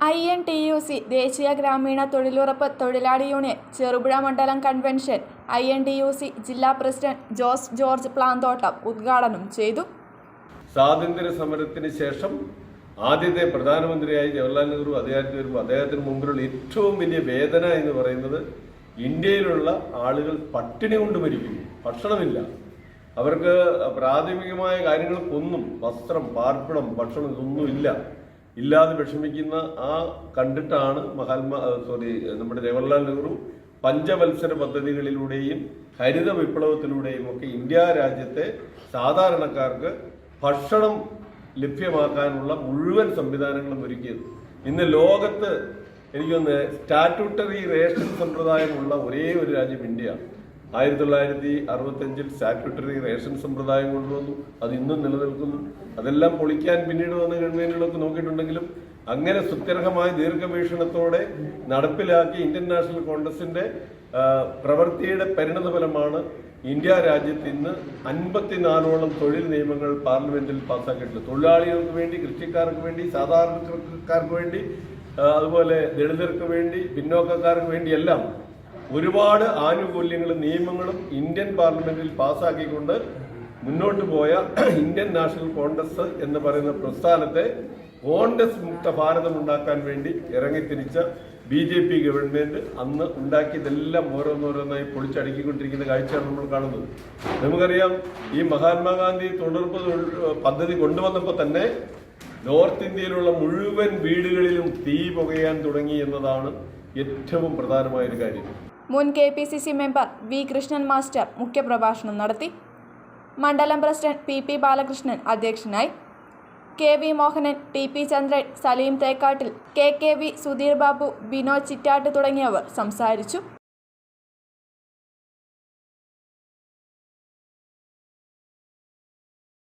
INTUC ദേശീയ ഗ്രാമീണ തൊഴിലുറപ്പ് തൊഴിലാളി യൂണിയൻ ചെറുപുഴ മണ്ഡലം കൺവെൻഷൻ INTUC ജില്ലാ പ്രസിഡന്റ് ജോസ് ജോർജ് പ്ലാന്തോട്ടം ഉദ്ഘാടനം ചെയ്തു. സ്വാതന്ത്ര്യ സമരത്തിന് ശേഷം ആദ്യത്തെ പ്രധാനമന്ത്രിയായി ജവഹർലാൽ നെഹ്റു അധികാരത്തിൽ വരുമ്പോൾ അദ്ദേഹത്തിന് മുമ്പിലുള്ള ഏറ്റവും വലിയ വേദന എന്ന് പറയുന്നത് ഇന്ത്യയിലുള്ള ആളുകൾ പട്ടിണി കൊണ്ട് മരിക്കുന്നു, ഭക്ഷണമില്ല. അവർക്ക് പ്രാഥമികമായ കാര്യങ്ങൾക്കൊന്നും വസ്ത്രം, പാർപ്പിടം, ഭക്ഷണം ഇതൊന്നുമില്ല. ഇല്ലാതെ വിഷമിക്കുന്ന കണ്ടിട്ടാണ് നമ്മുടെ ജവഹർലാൽ നെഹ്റു പഞ്ചവത്സര പദ്ധതികളിലൂടെയും ഹരിത വിപ്ലവത്തിലൂടെയും ഒക്കെ ഇന്ത്യ രാജ്യത്തെ സാധാരണക്കാർക്ക് ഭക്ഷണം ലഭ്യമാക്കാനുള്ള മുഴുവൻ സംവിധാനങ്ങളും ഒരുക്കിയത്. ഇന്ന് ലോകത്ത് എനിക്കൊന്ന് സ്റ്റാറ്റ്യൂട്ടറി റേഷൻ സമ്പ്രദായമുള്ള ഒരേ ഒരു രാജ്യം ഇന്ത്യയാണ്. 1965 സ്റ്റാറ്റ്യൂട്ടറി റേഷൻ സമ്പ്രദായം കൊണ്ടുവന്നു. അത് ഇന്നും നിലനിൽക്കുന്നു. അതെല്ലാം പൊളിക്കാൻ പിന്നീട് വന്ന ഗവൺമെന്റുകളൊക്കെ നോക്കിയിട്ടുണ്ടെങ്കിലും അങ്ങനെ സുത്യർഹമായ ദീർഘവീക്ഷണത്തോടെ നടപ്പിലാക്കി ഇന്ത്യൻ നാഷണൽ കോൺഗ്രസിന്റെ പ്രവൃത്തിയുടെ പരിണതഫലമാണ് ഇന്ത്യ രാജ്യത്ത് ഇന്ന് 54ഓളം തൊഴിൽ നിയമങ്ങൾ പാർലമെന്റിൽ പാസ്സാക്കിയിട്ടുള്ളത്. തൊഴിലാളികൾക്ക് വേണ്ടി, കൃഷിക്കാർക്ക് വേണ്ടി, സാധാരണക്കാർക്ക് വേണ്ടി, അതുപോലെ ദളിതർക്ക് വേണ്ടി, പിന്നോക്കക്കാർക്ക് വേണ്ടിയെല്ലാം ഒരുപാട് ആനുകൂല്യങ്ങളും നിയമങ്ങളും ഇന്ത്യൻ പാർലമെന്റിൽ പാസ്സാക്കിക്കൊണ്ട് മുന്നോട്ട് പോയ ഇന്ത്യൻ നാഷണൽ കോൺഗ്രസ് എന്ന് പറയുന്ന പ്രസ്ഥാനത്തെ കോൺഗ്രസ് മുക്ത ഭാരതം ഉണ്ടാക്കാൻ വേണ്ടി ഇറങ്ങിത്തിരിച്ച BJP ഗവൺമെന്റ് അന്ന് ഉണ്ടാക്കിയതെല്ലാം ഓരോന്നോരോന്നായി പൊളിച്ചടുക്കിക്കൊണ്ടിരിക്കുന്ന കാഴ്ചയാണ് നമ്മൾ കാണുന്നത്. നമുക്കറിയാം, ഈ മഹാത്മാഗാന്ധി തൊഴിലുറപ്പ് പദ്ധതി കൊണ്ടുവന്നപ്പോൾ തന്നെ നോർത്ത് ഇന്ത്യയിലുള്ള മുഴുവൻ വീടുകളിലും തീ പുകയാൻ തുടങ്ങി എന്നതാണ് ഏറ്റവും പ്രധാനമായൊരു കാര്യം. മുൻ KPCC member V. Krishnan master മുഖ്യപ്രഭാഷണം നടത്തി. മണ്ഡലം പ്രസിഡന്റ് PP ബാലകൃഷ്ണൻ അധ്യക്ഷനായി. KV മോഹനൻ, TP ചന്ദ്രൻ, സലീം തേക്കാട്ടിൽ, KKV സുധീർ ബാബു, ബിനോദ് ചിറ്റാട്ട് തുടങ്ങിയവർ സംസാരിച്ചു.